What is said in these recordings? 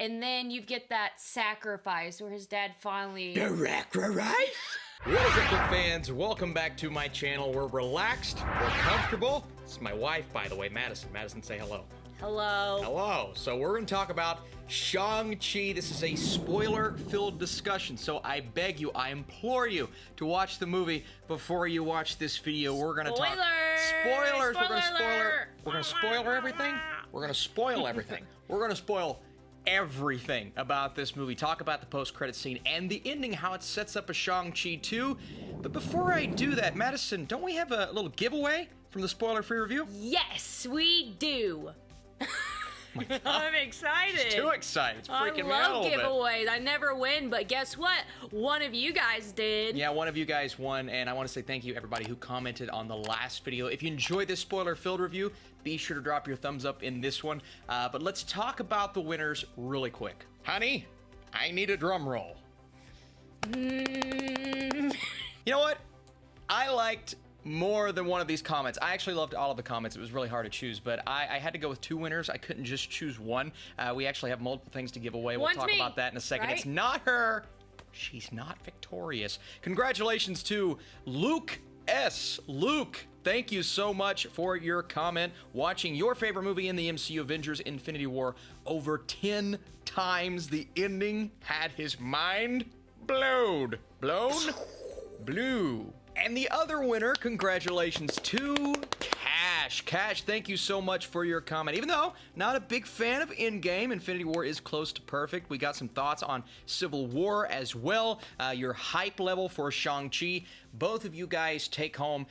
And then you get that sacrifice where his dad finally... What is up, Flick fans? Welcome back to my channel. We're relaxed, we're comfortable. This is my wife, by the way, Madison. Madison, say hello. Hello. Hello. So we're going to talk about Shang-Chi. This is a spoiler-filled discussion, so I beg you, I implore you to watch the movie before you watch this video. We're going to talk... Spoilers! We're going to spoiler everything. We're going to spoil everything. We're going to spoil everything about this movie. Talk about the post-credit scene and the ending, how it sets up a Shang-Chi 2. But before I do that, Madison, don't we have a little giveaway from the spoiler-free review? Yes, we do. I'm excited. She's too excited. It's freaking me out a little bit. I love giveaways. I never win, but guess what? One of you guys did. Yeah, one of you guys won, and I want to say thank you, everybody who commented on the last video. If you enjoyed this spoiler-filled review, be sure to drop your thumbs up in this one. But let's talk about the winners really quick. Honey, I need a drum roll. You know what? I liked more than one of these comments. I actually loved all of the comments. It was really hard to choose, but I had to go with two winners. I couldn't just choose one. We actually have multiple things to give away. We'll talk about that in a second. Right? It's not her. She's not victorious. Congratulations to Luke S. Luke, thank you so much for your comment. Watching your favorite movie in the MCU, Avengers Infinity War, over 10 times. The ending had his mind blown. Blue. And the other winner, congratulations to Cash. Cash, thank you so much for your comment. Even though not a big fan of Endgame, Infinity War is close to perfect. We got some thoughts on Civil War as well. Your hype level for Shang-Chi. Both of you guys take home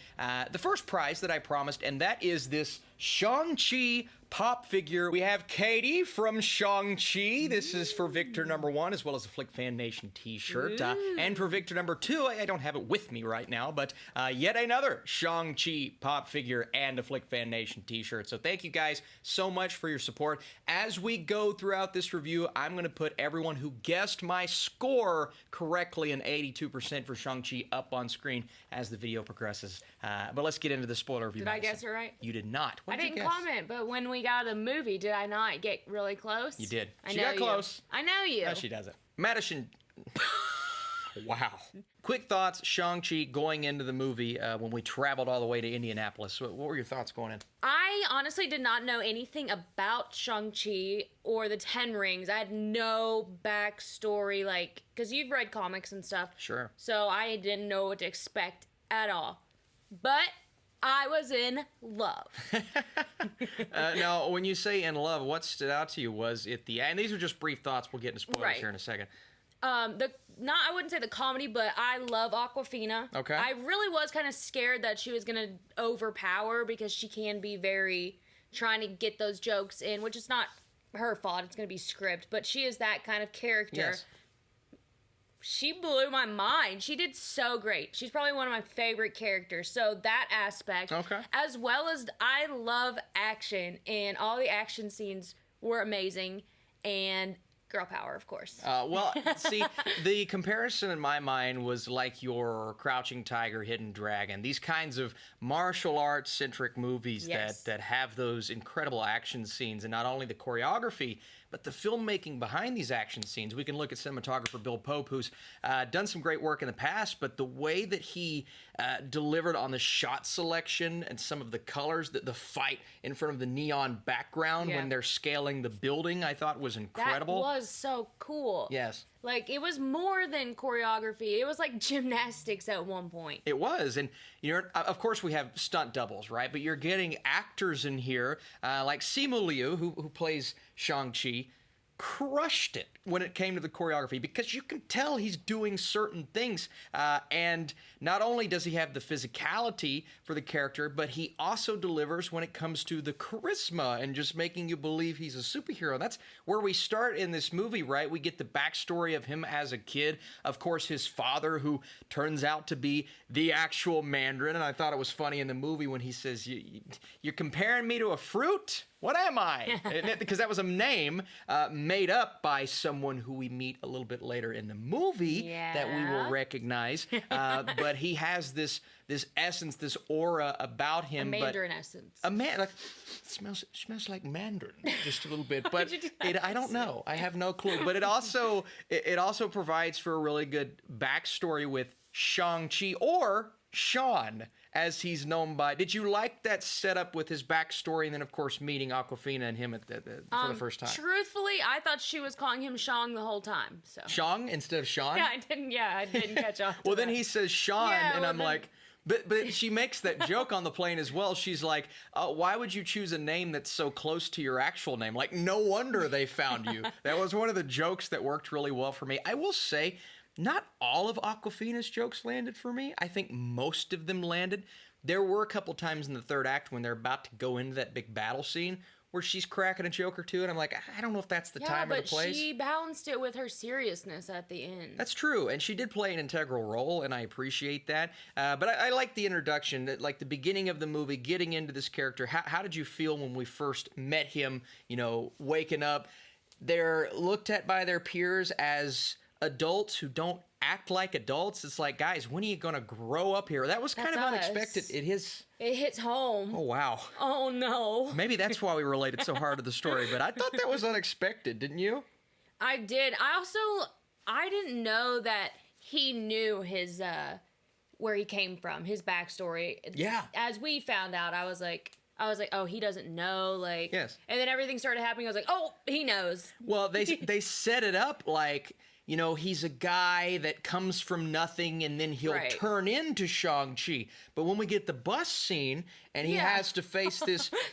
the first prize that I promised, and that is this Shang-Chi pop figure. We have Katy from Shang-Chi. This is for Victor #1, as well as a Flick Fan Nation t-shirt. And for Victor #2, I don't have it with me right now, but yet another Shang-Chi pop figure and a Flick Fan Nation t-shirt. So thank you guys so much for your support. As we go throughout this review, I'm going to put everyone who guessed my score correctly, an 82% for Shang-Chi, up on screen as the video progresses. But let's get into the spoiler review. Did I guess it right? You did not. I didn't comment, but when we got a movie, did I not get really close? You did. I She know got close. I know you. No, she doesn't. Madison. Wow. Quick thoughts, Shang-Chi going into the movie when we traveled all the way to Indianapolis. What were your thoughts going in? I honestly did not know anything about Shang-Chi or the 10 Rings. I had no backstory, like, because you've read comics and stuff. Sure. So I didn't know what to expect at all. But I was in love. Now, when you say in love, what stood out to you? Was it and these are just brief thoughts. We'll get into spoilers here in a second. I wouldn't say the comedy, but I love Awkwafina. Okay. I really was kind of scared that she was going to overpower because she can be very trying to get those jokes in, which is not her fault. It's going to be script, but she is that kind of character. Yes. She blew my mind. She did so great. She's probably one of my favorite characters. So that aspect, as well as I love action, and all the action scenes were amazing, and girl power, of course. Well, see, the comparison in my mind was like your Crouching Tiger, Hidden Dragon. These kinds of martial arts-centric movies that have those incredible action scenes, and not only the choreography, but the filmmaking behind these action scenes. We can look at cinematographer Bill Pope, who's done some great work in the past, but the way that he delivered on the shot selection and some of the colors, the fight in front of the neon background when they're scaling the building, I thought was incredible. That was so cool. Yes. Like, it was more than choreography. It was like gymnastics at one point. It was. And, of course, we have stunt doubles, right? But you're getting actors in here, like Simu Liu, who plays Shang-Chi, crushed it when it came to the choreography, because you can tell he's doing certain things. And not only does he have the physicality for the character, but he also delivers when it comes to the charisma and just making you believe he's a superhero. That's where we start in this movie, right? We get the backstory of him as a kid. Of course, his father, who turns out to be the actual Mandarin. And I thought it was funny in the movie when he says, "You're comparing me to a fruit?" What am I? Because that was a name made up by someone who we meet a little bit later in the movie that we will recognize. But he has this essence, this aura about him. A Mandarin essence. Like, smells like Mandarin just a little bit. But I don't know. I have no clue. But it also provides for a really good backstory with Shang-Chi, or Shawn, as he's known by. Did you like that setup with his backstory, and then of course meeting Awkwafina and him for the first time? Truthfully, I thought she was calling him Shang the whole time. So Shang instead of Shawn? Yeah, I didn't catch on. Well, then he says Shawn, and I'm like. But she makes that joke on the plane as well. She's like, why would you choose a name that's so close to your actual name? Like, no wonder they found you. That was one of the jokes that worked really well for me. I will say, not all of Awkwafina's jokes landed for me. I think most of them landed. There were a couple times in the third act when they're about to go into that big battle scene where she's cracking a joke or two, and I'm like, I don't know if that's the time or the place. Yeah, but she balanced it with her seriousness at the end. That's true, and she did play an integral role, and I appreciate that. But I like the introduction, like the beginning of the movie, getting into this character. How did you feel when we first met him, waking up? They're looked at by their peers as adults who don't act like adults. It's like, guys, when are you going to grow up here? That was kind of unexpected. It hits home. Oh, wow. Oh, no. Maybe that's why we related so hard to the story, but I thought that was unexpected, didn't you? I did. I didn't know that he knew his, where he came from, his backstory. Yeah. As we found out, I was like, oh, he doesn't know, like. Yes. And then everything started happening. I was like, oh, he knows. Well, they set it up like, he's a guy that comes from nothing, and then he'll turn into Shang-Chi. But when we get the bus scene, and he has to face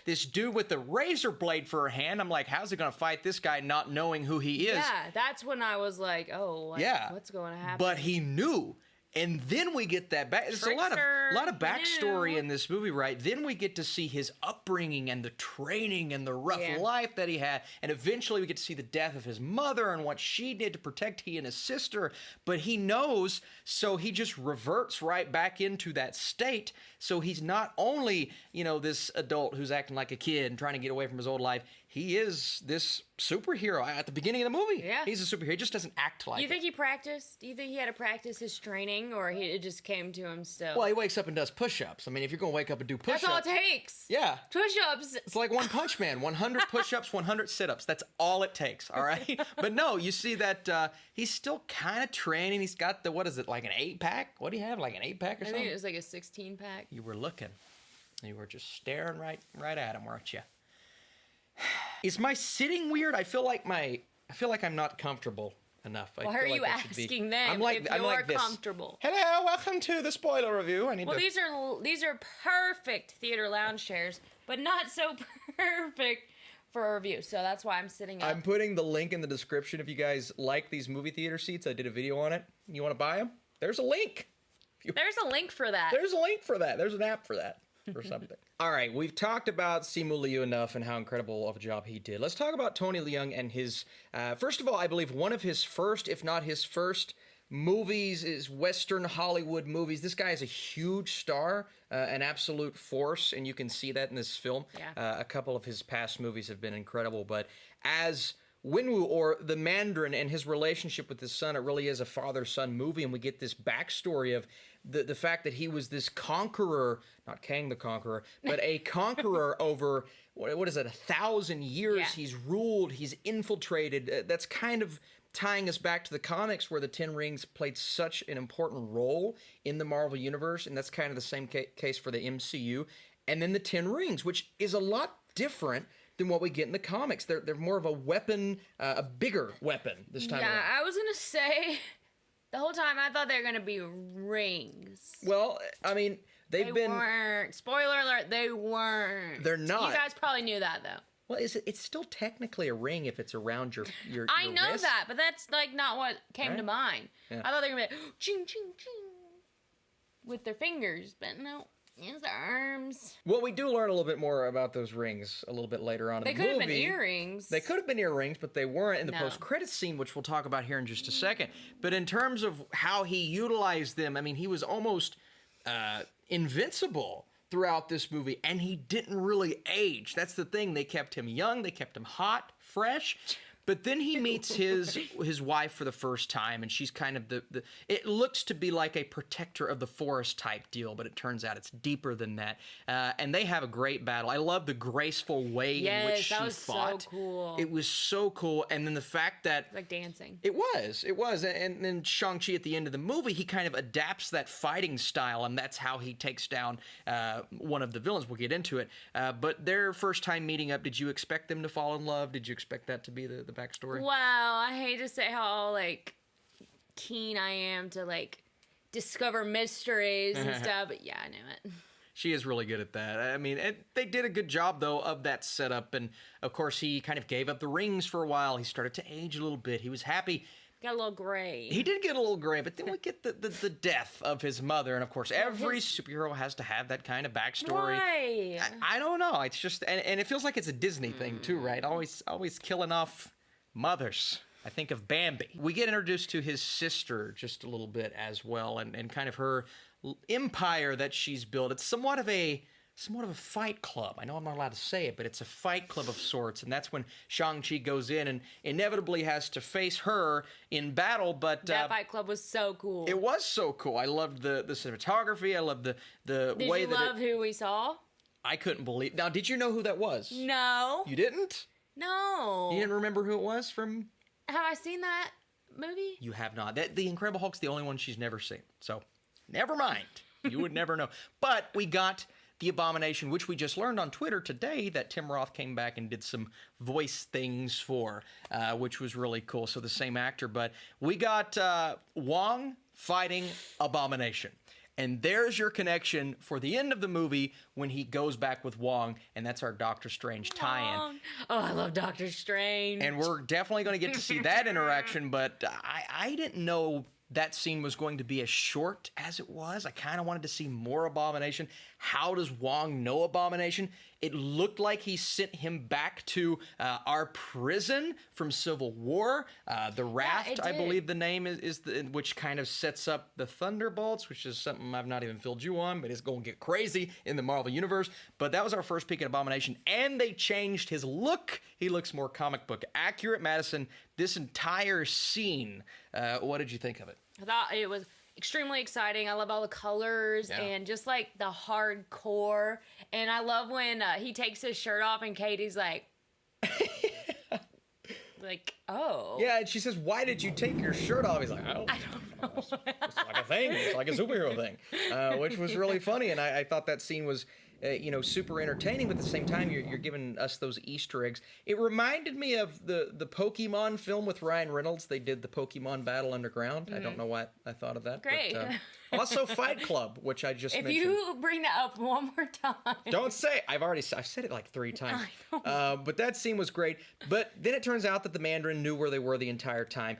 this dude with the razor blade for a hand, I'm like, how's he going to fight this guy not knowing who he is? Yeah, that's when I was like, oh, what's going to happen? But he knew. And then we get that back. There's a lot of backstory in this movie, right? Then we get to see his upbringing and the training and the rough life that he had. And eventually we get to see the death of his mother and what she did to protect he and his sister. But he knows, so he just reverts right back into that state. So he's not only, this adult who's acting like a kid and trying to get away from his old life. He is this superhero at the beginning of the movie. Yeah. He's a superhero. He just doesn't act like it. You think he practiced? Do you think he had to practice his training, or it just came to him still? Well, he wakes up and does push-ups. I mean, if you're going to wake up and do push-ups... That's all it takes. Yeah. Push-ups. It's like One Punch Man. 100 push-ups, 100 sit-ups. That's all it takes, all right? But no, you see that he's still kind of training. He's got the, what is it, like an 8-pack? What do you have, like an 8-pack or something? I think it was like a 16-pack. You were looking. You were just staring right at him, weren't you? Is my sitting weird? I feel like I'm not comfortable enough. Why are you asking them if you're comfortable? Hello, welcome to the spoiler review. These are perfect theater lounge chairs, but not so perfect for a review. So that's why I'm sitting up. I'm putting the link in the description if you guys like these movie theater seats. I did a video on it. You want to buy them? There's a link. There's a link for that. There's a link for that. There's an app for that. Or something. All right, we've talked about Simu Liu enough and how incredible of a job he did. Let's talk about Tony Leung and his, first of all, I believe one of his first, if not his first, movies is Western Hollywood movies. This guy is a huge star, an absolute force, and you can see that in this film. Yeah. A couple of his past movies have been incredible, but as Wenwu, or the Mandarin, and his relationship with his son, it really is a father-son movie, and we get this backstory of the fact that he was this conqueror, not Kang the Conqueror, but a conqueror over, what is it, 1,000 years. Yeah. He's ruled, he's infiltrated. That's kind of tying us back to the comics, where the Ten Rings played such an important role in the Marvel Universe, and that's kind of the same case for the MCU. And then the Ten Rings, which is a lot different than what we get in the comics. They're more of a weapon, a bigger weapon this time around. I was going to say, the whole time I thought they were going to be rings. Well, I mean, they weren't. Spoiler alert, they weren't. They're not. You guys probably knew that, though. Well, it's still technically a ring if it's around your I know wrist. that, but that's like not what came to mind. Yeah. I thought they were going to be like, ching, ching, ching, with their fingers, but no. It's their arms. Well, we do learn a little bit more about those rings a little bit later on in the movie. They could have been earrings. They could have been earrings, but they weren't in the post-credits scene, which we'll talk about here in just a second. But in terms of how he utilized them, I mean, he was almost invincible throughout this movie, and he didn't really age. That's the thing. They kept him young. They kept him hot, fresh. But then he meets his wife for the first time, and she's kind of the it looks to be like a protector of the forest type deal, but it turns out it's deeper than that. And they have a great battle. I love the graceful way in which she fought. So cool. It was so cool. And then the fact that... like dancing. It was. And then Shang-Chi at the end of the movie, he kind of adapts that fighting style, and that's how he takes down one of the villains. We'll get into it. But their first time meeting up, did you expect them to fall in love? Did you expect that to be the backstory? Wow, I hate to say how like keen I am to like discover mysteries and stuff, but yeah, I knew it. She is really good at that. I mean, they did a good job though of that setup, and of course he kind of gave up the rings for a while. He started to age a little bit. He was happy. Got a little gray. He did get a little gray, but then we get the death of his mother, and of course every superhero has to have that kind of backstory. Why? I don't know. It's just, and it feels like it's a Disney thing too, right? Always killing off mothers. I think of Bambi. We get introduced to his sister just a little bit as well, and kind of her empire that she's built. It's somewhat of a fight club. I know I'm not allowed to say it, but it's a fight club of sorts, and that's when Shang-Chi goes in and inevitably has to face her in battle, but... that fight club was so cool. It was so cool. I loved the cinematography. I loved the way that... Did you love who we saw? I couldn't believe... Now, did you know who that was? No. You didn't? No. You didn't remember who it was from... Have I seen that movie? You have not. The Incredible Hulk's the only one she's never seen. So, never mind. You would never know. But we got the Abomination, which we just learned on Twitter today that Tim Roth came back and did some voice things for, which was really cool. So the same actor. But we got Wong fighting Abomination. And there's your connection for the end of the movie when he goes back with Wong, and that's our Doctor Strange tie-in. Oh, I love Doctor Strange. And we're definitely going to get to see that interaction, but I didn't know that scene was going to be as short as it was. I kind of wanted to see more Abomination. How does Wong know Abomination? It looked like he sent him back to our prison from Civil War. The Raft, I believe the name is which kind of sets up the Thunderbolts, which is something I've not even filled you on, but it's going to get crazy in the Marvel Universe. But that was our first peek at Abomination, and they changed his look. He looks more comic book accurate. Madison, this entire scene, what did you think of it? I thought it was extremely exciting. I love all the colors and just like the hardcore. And I love when he takes his shirt off and Katie's like, oh. Yeah, and she says, "Why did you take your shirt off?" He's like, I don't know. It's like a thing. It's like a superhero thing, which was really funny. And I thought that scene was, super entertaining, but at the same time, you're giving us those Easter eggs. It reminded me of the Pokemon film with Ryan Reynolds. They did the Pokemon Battle Underground. Mm-hmm. I don't know why I thought of that. Great. But, also Fight Club, which I just mentioned. If you bring that up one more time. Don't say. I've said it like 3 times. But that scene was great. But then it turns out that the Mandarin knew where they were the entire time.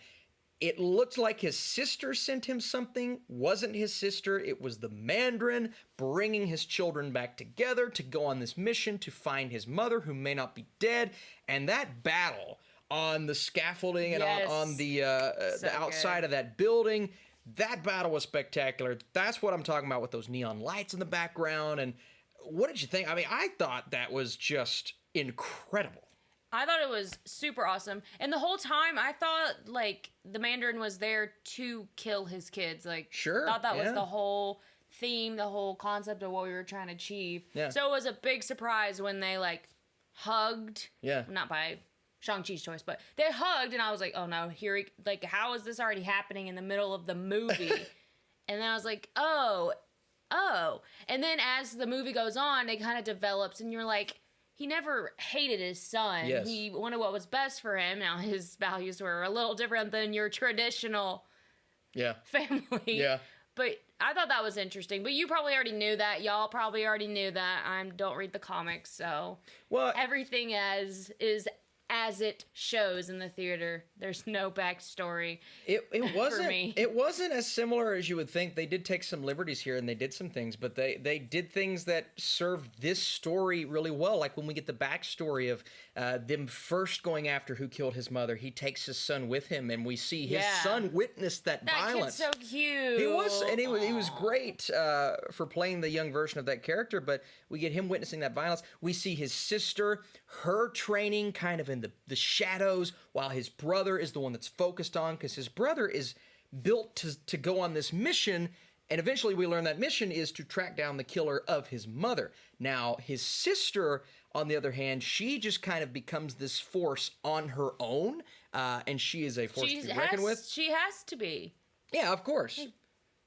It looked like his sister sent him something. Wasn't his sister. It was the Mandarin bringing his children back together to go on this mission to find his mother, who may not be dead. And that battle on the scaffolding and on the outside of that building, that battle was spectacular. That's what I'm talking about with those neon lights in the background. And what did you think? I mean, I thought that was just incredible. I thought it was super awesome. And the whole time, I thought, like, the Mandarin was there to kill his kids. Like, sure, I thought that was the whole theme, the whole concept of what we were trying to achieve. Yeah. So it was a big surprise when they, like, hugged. Yeah. Not by Shang-Chi's choice, but they hugged, and I was like, oh, no, how is this already happening in the middle of the movie? And then I was like, oh. And then as the movie goes on, it kind of develops, and you're like, he never hated his son. Yes. He wanted what was best for him. Now, his values were a little different than your traditional family. Yeah. But I thought that was interesting. But you probably already knew that. Y'all probably already knew that. I don't read the comics, so everything is as it shows in the theater. There's no backstory. It wasn't for me. It wasn't as similar as you would think. They did take some liberties here and they did some things, but they did things that served this story really well. Like when we get the backstory of them first going after who killed his mother, he takes his son with him, and we see his son witness that violence. That kid's so cute. He was, and he was great for playing the young version of that character, but we get him witnessing that violence. We see his sister, her training kind of in the shadows, while his brother is the one that's focused on, because his brother is built to go on this mission. And eventually we learn that mission is to track down the killer of his mother. Now, his sister, on the other hand, she just kind of becomes this force on her own, and she is a force to be reckoned with. She has to be. Yeah, of course.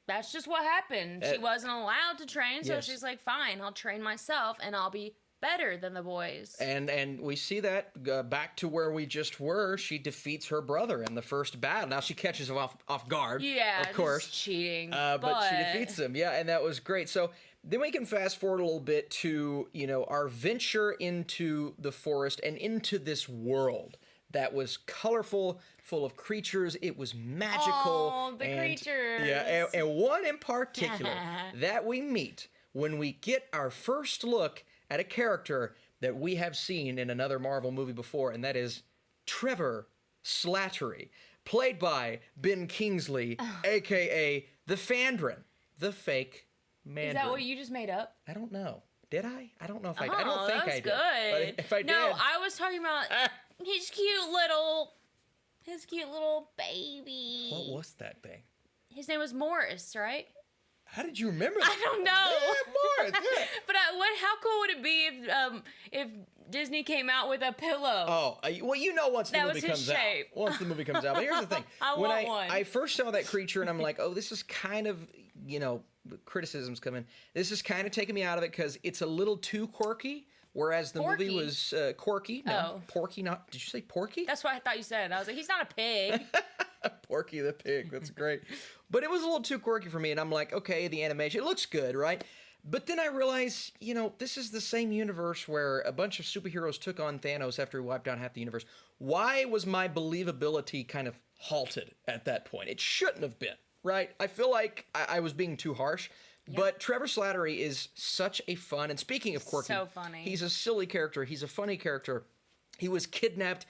That's just what happened. She wasn't allowed to train, so she's like, fine, I'll train myself, and I'll be better than the boys. And we see that back to where we just were. She defeats her brother in the first battle. Now she catches him off guard. Yeah, of course, cheating. but she defeats him. Yeah, and that was great. So then we can fast forward a little bit to our venture into the forest and into this world that was colorful, full of creatures. It was magical. Oh, the creatures. Yeah, and one in particular that we meet when we get our first look at a character that we have seen in another Marvel movie before, and that is Trevor Slattery, played by Ben Kingsley, a.k.a. the Fandrin, the fake Mandarin. Is that what you just made up? I don't know. Did I? I don't know if I did. I don't think I did. Good. But if I did... No, I was talking about his cute little baby. What was that thing? His name was Morris, right? How did you remember that? I don't know. Yeah, Morris, yeah. But how cool would it be if Disney came out with a pillow? Oh, well, once the movie comes out. Once the movie comes out. But here's the thing. I first saw that creature, and I'm like, oh, this is kind of, criticisms come in. This is kind of taking me out of it because it's a little too quirky. Whereas the movie was quirky. No, Porky, not... Did you say Porky? That's what I thought you said. I was like, he's not a pig. Porky the pig. That's great. But it was a little too quirky for me, and I'm like, okay, the animation, it looks good, right? But then I realized, this is the same universe where a bunch of superheroes took on Thanos after he wiped out half the universe. Why was my believability kind of halted at that point? It shouldn't have been, right? I feel like I was being too harsh. Yep. But Trevor Slattery is such a fun, and speaking of quirky, so funny. He's a silly character. He's a funny character. He was kidnapped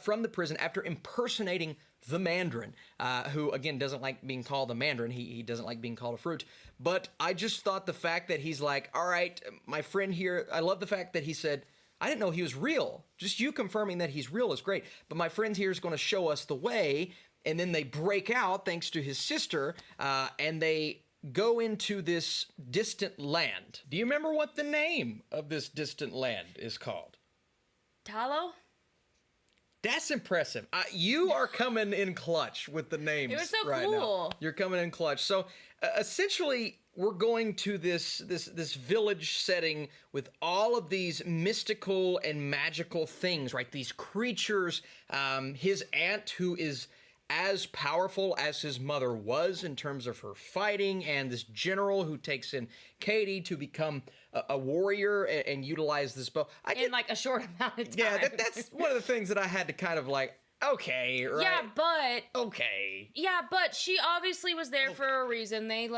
from the prison after impersonating the Mandarin, who, again, doesn't like being called a Mandarin. He doesn't like being called a fruit. But I just thought the fact that he's like, all right, my friend here, I love the fact that he said, I didn't know he was real. Just you confirming that he's real is great. But my friend here is going to show us the way. And then they break out, thanks to his sister, and they go into this distant land. Do you remember what the name of this distant land is called? Talo? That's impressive. You are coming in clutch with the names. It was so right cool. Now. You're coming in clutch. So essentially, we're going to this village setting with all of these mystical and magical things, right? These creatures. His aunt, who is as powerful as his mother was in terms of her fighting, and this general who takes in Katy to become a warrior and utilize this bow. In like a short amount of time. Yeah, that's one of the things that I had to kind of like, okay, right? Yeah, but... Okay. Yeah, but she obviously was there for a reason. They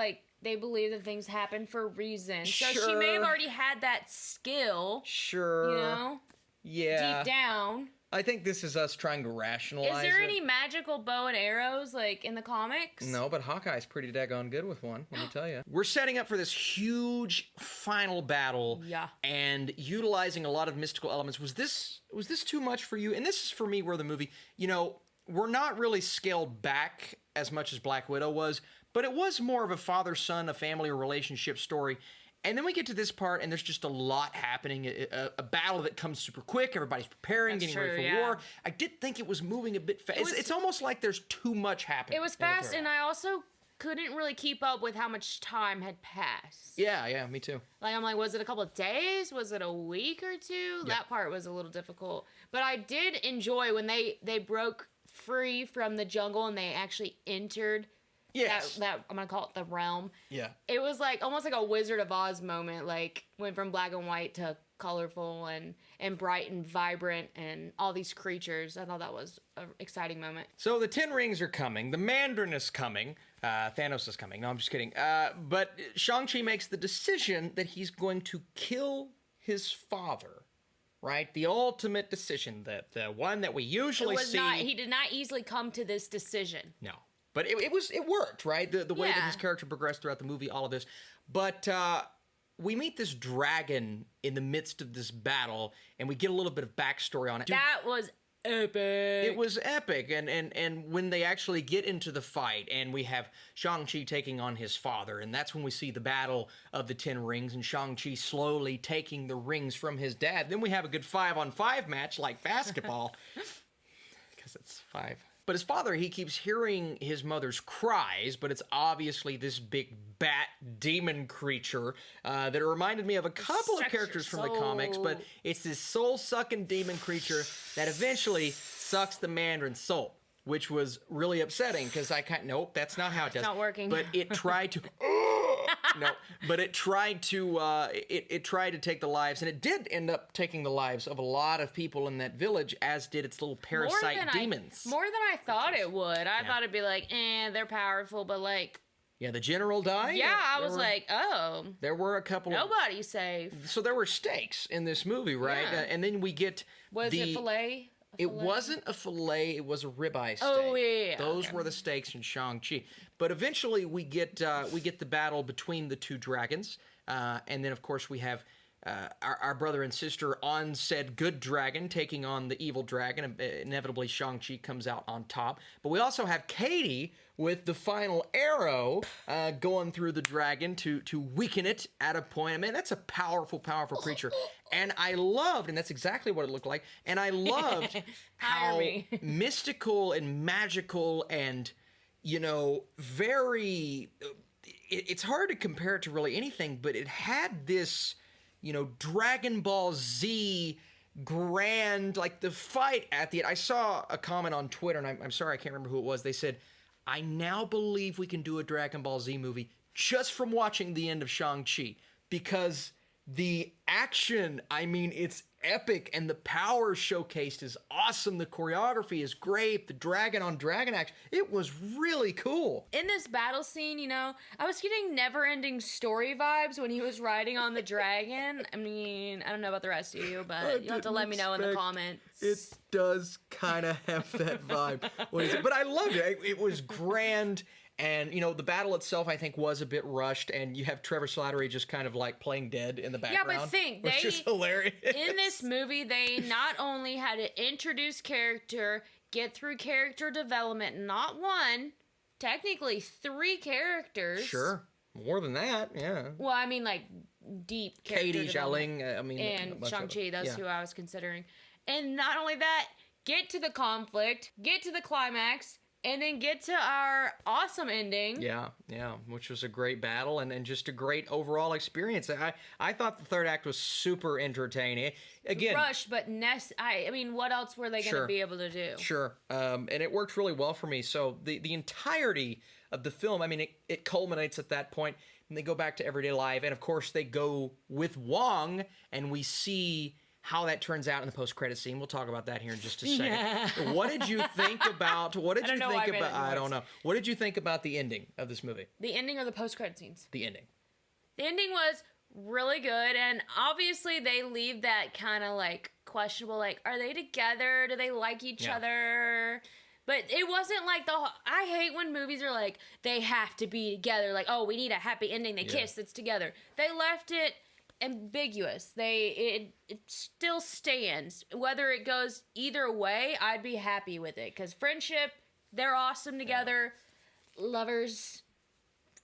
believe that things happen for a reason. Sure. So she may have already had that skill. Sure. Yeah. Deep down. I think this is us trying to rationalize it. Is there any magical bow and arrows, like, in the comics? No, but Hawkeye's pretty daggone good with one, let me tell you. We're setting up for this huge final battle. Yeah. And utilizing a lot of mystical elements. Was this too much for you? And this is for me where the movie, we're not really scaled back as much as Black Widow was, but it was more of a father-son, a family relationship story. And then we get to this part, and there's just a lot happening. A battle that comes super quick. Everybody's preparing, getting ready for war. I did think it was moving a bit fast. It's almost like there's too much happening. It was fast, and I also couldn't really keep up with how much time had passed. Yeah, me too. Like, I'm like, was it a couple of days? Was it a week or two? Yeah. That part was a little difficult. But I did enjoy when they broke free from the jungle and they actually entered... Yes. That I'm gonna call it the realm. Yeah. It was like almost like a Wizard of Oz moment, like went from black and white to colorful and bright and vibrant and all these creatures. I thought that was an exciting moment. So the 10 rings are coming. The Mandarin is coming. Thanos is coming. No, I'm just kidding. But Shang-Chi makes the decision that he's going to kill his father right? The ultimate decision, the one that we usually see. He did not easily come to this decision. No. But it worked, right? The way that his character progressed throughout the movie, all of this. But we meet this dragon in the midst of this battle, and we get a little bit of backstory on it. That was epic. It was epic, and when they actually get into the fight, and we have Shang-Chi taking on his father, and that's when we see the battle of the 10 rings, and Shang-Chi slowly taking the rings from his dad. Then we have a good 5-on-5 match like basketball, because it's 5. But his father, he keeps hearing his mother's cries, but it's obviously this big bat demon creature that reminded me of a couple of characters from the comics, but it's this soul-sucking demon creature that eventually sucks the Mandarin's soul, which was really upsetting because nope, that's not how it does. It's not working. But it tried to... No, but it tried to take the lives, and it did end up taking the lives of a lot of people in that village, as did its little parasite demons. More than I thought it would. I thought it'd be like, they're powerful, but like... Yeah, the general died? Yeah, I was like, oh. There were a couple Nobody's safe. So there were stakes in this movie, right? Yeah. And then we get Was it filet? It wasn't a fillet, it was a ribeye steak. Oh, yeah. Those were the stakes in Shang-Chi. But eventually we get the battle between the two dragons. And then, of course, we have our brother and sister on said good dragon taking on the evil dragon. Inevitably, Shang-Chi comes out on top. But we also have Katy with the final arrow going through the dragon to weaken it at a point. I mean, that's a powerful, powerful creature. And I loved, and that's exactly what it looked like, and I loved how mystical and magical and, very... It's hard to compare it to really anything, but it had this, Dragon Ball Z grand, like the fight at the end. I saw a comment on Twitter, and I'm sorry, I can't remember who it was. They said, I now believe we can do a Dragon Ball Z movie just from watching the end of Shang-Chi, because the action, I mean, it's epic, and the power showcased is awesome. The choreography is great. The dragon on dragon action, it was really cool. In this battle scene, I was getting never-ending story vibes when he was riding on the dragon. I mean, I don't know about the rest of you, but you'll have to let me know in the comments. It does kind of have that vibe. But I loved it. It was grand. And, the battle itself, I think, was a bit rushed, and you have Trevor Slattery just kind of, like, playing dead in the background. Yeah, but which is hilarious. In this movie, they not only had to introduce character, get through character development, not one, technically 3 characters. Sure. More than that, yeah. Well, I mean, like, deep character Katy, Xialing, and Shang-Chi, that's who I was considering. And not only that, get to the conflict, get to the climax, and then get to our awesome ending. Yeah, which was a great battle and just a great overall experience. I thought the third act was super entertaining. Again, rushed, but I mean, what else were they going to be able to do? Sure, and it worked really well for me. So the entirety of the film, I mean, it culminates at that point, and they go back to everyday life, and of course they go with Wong, and we see how that turns out in the post-credit scene. We'll talk about that here in just a second. Yeah. What did you think about? I don't know. What did you think about the ending of this movie? The ending or the post-credit scenes? The ending. The ending was really good, and obviously they leave that kind of like questionable, like, are they together? Do they like each other? But it wasn't like I hate when movies are like, they have to be together. Like, oh, we need a happy ending. They kiss, it's together. They left it ambiguous. It still stands. Whether it goes either way, I'd be happy with it. Because friendship, they're awesome together. Lovers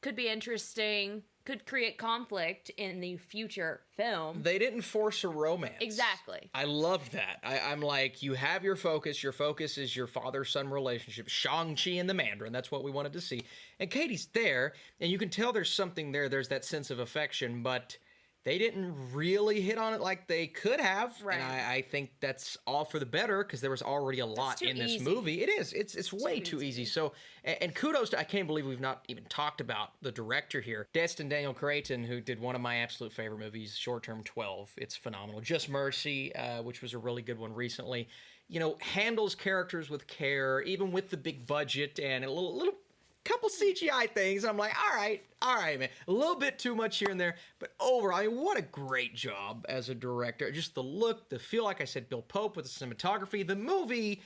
could be interesting. Could create conflict in the future film. They didn't force a romance. Exactly. I love that. I'm like, you have your focus. Your focus is your father-son relationship. Shang-Chi and the Mandarin. That's what we wanted to see. And Katy's there, and you can tell there's something there. There's that sense of affection, but they didn't really hit on it like they could have. Right. And I think that's all for the better, because there was already a lot in this movie. It is. It's way too easy. So, and kudos to, I can't believe we've not even talked about the director here, Destin Daniel Cretton, who did one of my absolute favorite movies, Short Term 12. It's phenomenal. Just Mercy, which was a really good one recently. Handles characters with care, even with the big budget and a little couple CGI things. I'm like, all right, man. A little bit too much here and there, but overall, I mean, what a great job as a director. Just the look, the feel, like I said, Bill Pope with the cinematography, the movie,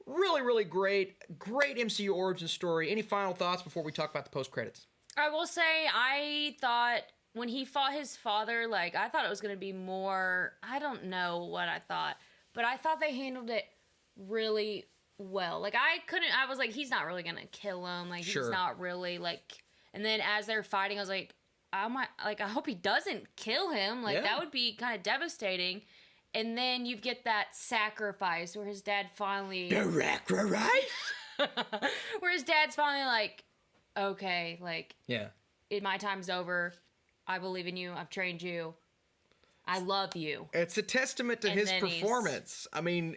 really, really great. Great MCU origin story. Any final thoughts before we talk about the post-credits? I will say, I thought when he fought his father, like, I thought it was going to be more, I don't know what I thought, but I thought they handled it really well. Like, I was like, he's not really going to kill him. Like, he's not really, like, and then as they're fighting, I was like, I hope he doesn't kill him. Like, that would be kind of devastating. And then you get that sacrifice where his dad finally... Sacrifice? Where his dad's finally like, okay, like... Yeah. My time's over. I believe in you. I've trained you. I love you. It's a testament to his performance. I mean,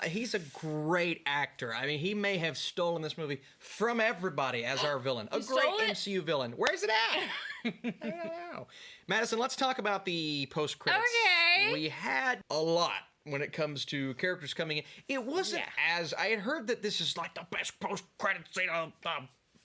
he's a great actor. I mean, he may have stolen this movie from everybody as our villain. A great MCU villain. Where's it at? I don't know. Madison, let's talk about the post-credits. Okay. We had a lot when it comes to characters coming in. It wasn't as... I had heard that this is like the best post-credit scene of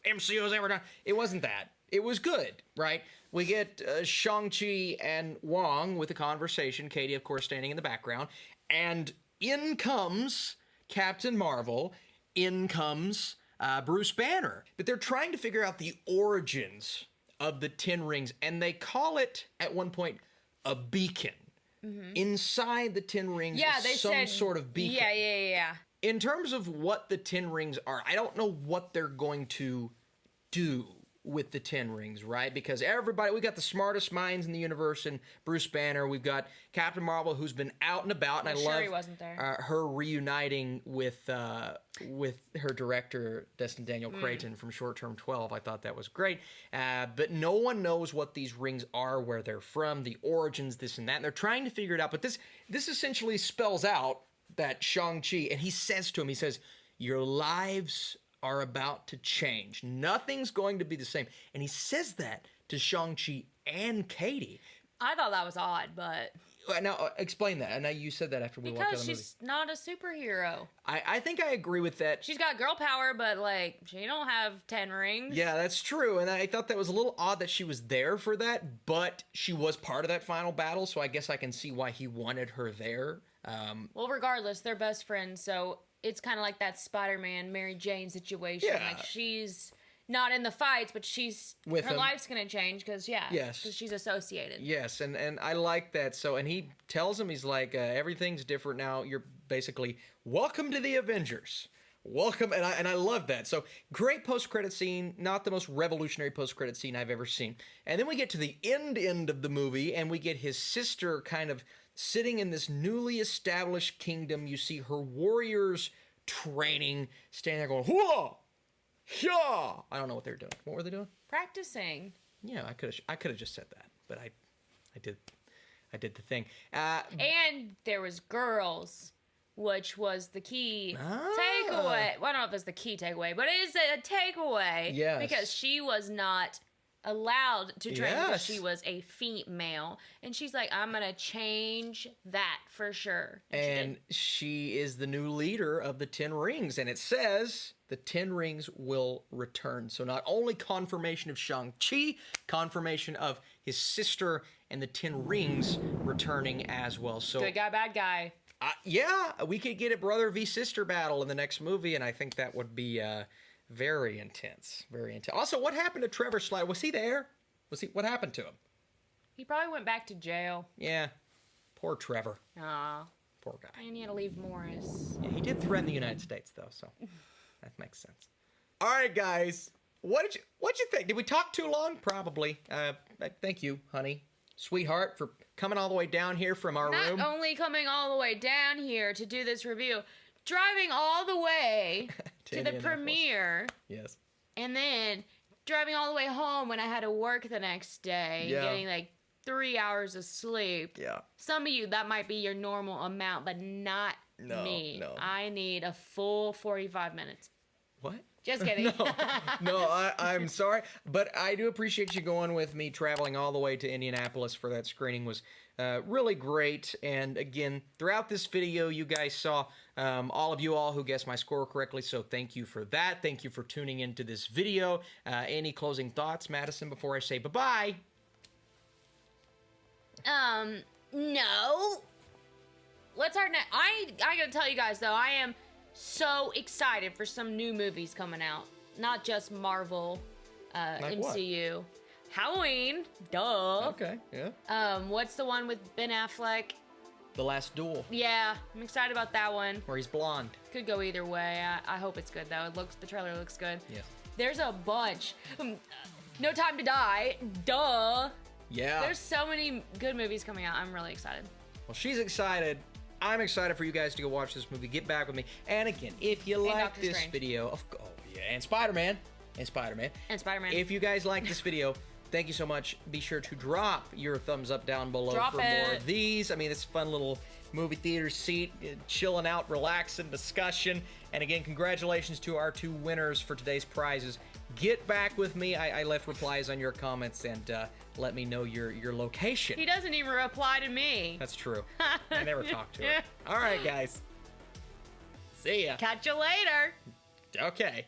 MCU has ever done. It wasn't that. It was good, right? We get Shang-Chi and Wong with a conversation. Katy, of course, standing in the background. And in comes Captain Marvel. In comes Bruce Banner. But they're trying to figure out the origins of the 10 rings. And they call it, at one point, a beacon. Mm-hmm. Inside the 10 rings is some sort of beacon. Yeah. In terms of what the 10 rings are, I don't know what they're going to do with the 10 rings, right? Because we got the smartest minds in the universe in Bruce Banner. We've got Captain Marvel, who's been out and about, and I love he wasn't there. Her reuniting with her director, Destin Daniel Cretton from Short Term 12. I thought that was great. But no one knows what these rings are, where they're from, the origins, this and that. And they're trying to figure it out. But this essentially spells out that Shang-Chi, and he says to him, your lives are about to change. Nothing's going to be the same. And he says that to Shang-Chi and Katy. I thought that was odd, but... Now, explain that. I know you said that after we watched the movie. Because she's not a superhero. I think I agree with that. She's got girl power, but, like, she don't have 10 rings. Yeah, that's true. And I thought that was a little odd that she was there for that, but she was part of that final battle, so I guess I can see why he wanted her there. Well, regardless, they're best friends, so... It's kind of like that Spider-Man, Mary Jane situation. Yeah. Like, she's not in the fights, but her life's going to change because she's associated. Yes, and I like that. So, and he tells him, he's like, everything's different now. You're basically, welcome to the Avengers. Welcome, and I love that. So, great post-credit scene, not the most revolutionary post-credit scene I've ever seen. And then we get to the end of the movie, and we get his sister kind of sitting in this newly established kingdom. You see her warriors training, standing there going, whoa, yeah. I don't know what they were doing. What were they doing? Practicing. Yeah, I could have just said that, but I did the thing. And there was girls, which was the key takeaway. Well, I don't know if it's the key takeaway, but it is a takeaway. Yes. Because she was not allowed to train because she was a female. And she's like, I'm going to change that for sure. And she is the new leader of the 10 rings. And it says the 10 rings will return. So not only confirmation of Shang-Chi, confirmation of his sister and the 10 rings returning as well. So good guy, bad guy. Yeah, we could get a brother v sister battle in the next movie. And I think that would be... very intense. Very intense. Also, what happened to Trevor Slattery? Was he there? What happened to him? He probably went back to jail. Yeah. Poor Trevor. Aw. Poor guy. And he had to leave Morris. Yeah, he did threaten the United States, though, so that makes sense. All right, guys. What'd you think? Did we talk too long? Probably. Thank you, honey. Sweetheart, for coming all the way down here from our room. Not only coming all the way down here to do this review, driving all the way to the premiere. Yes. And then driving all the way home when I had to work the next day. Yeah. Getting like 3 hours of sleep. Yeah. Some of you, that might be your normal amount, but not me. No. I need a full 45 minutes. What? Just kidding. I'm sorry. But I do appreciate you going with me. Traveling all the way to Indianapolis for that screening was really great. And again, throughout this video, you guys saw all of you all who guessed my score correctly, so thank you for that. Thank you for tuning into this video. Any closing thoughts, Madison, before I say bye-bye? No. Let's our next. I gotta tell you guys though, I am so excited for some new movies coming out. Not just Marvel, Like MCU. What? Halloween, duh. Okay, yeah. What's the one with Ben Affleck? The Last Duel. Yeah, I'm excited about that one. Where he's blonde. Could go either way. I hope it's good though. The trailer looks good. Yes. There's a bunch. No Time to Die, duh. Yeah. There's so many good movies coming out. I'm really excited. Well, she's excited. I'm excited for you guys to go watch this movie. Get back with me. And again, if you like Doctor this Strange. video, and Spider-Man. And Spider-Man. If you guys like this video, thank you so much. Be sure to drop your thumbs up down below for more of these. I mean, it's a fun little movie theater seat, chilling out, relaxing discussion. And again, congratulations to our 2 winners for today's prizes. Get back with me. I left replies on your comments, and let me know your location. He doesn't even reply to me. That's true. I never talk to her. All right, guys. See ya. Catch you later. Okay.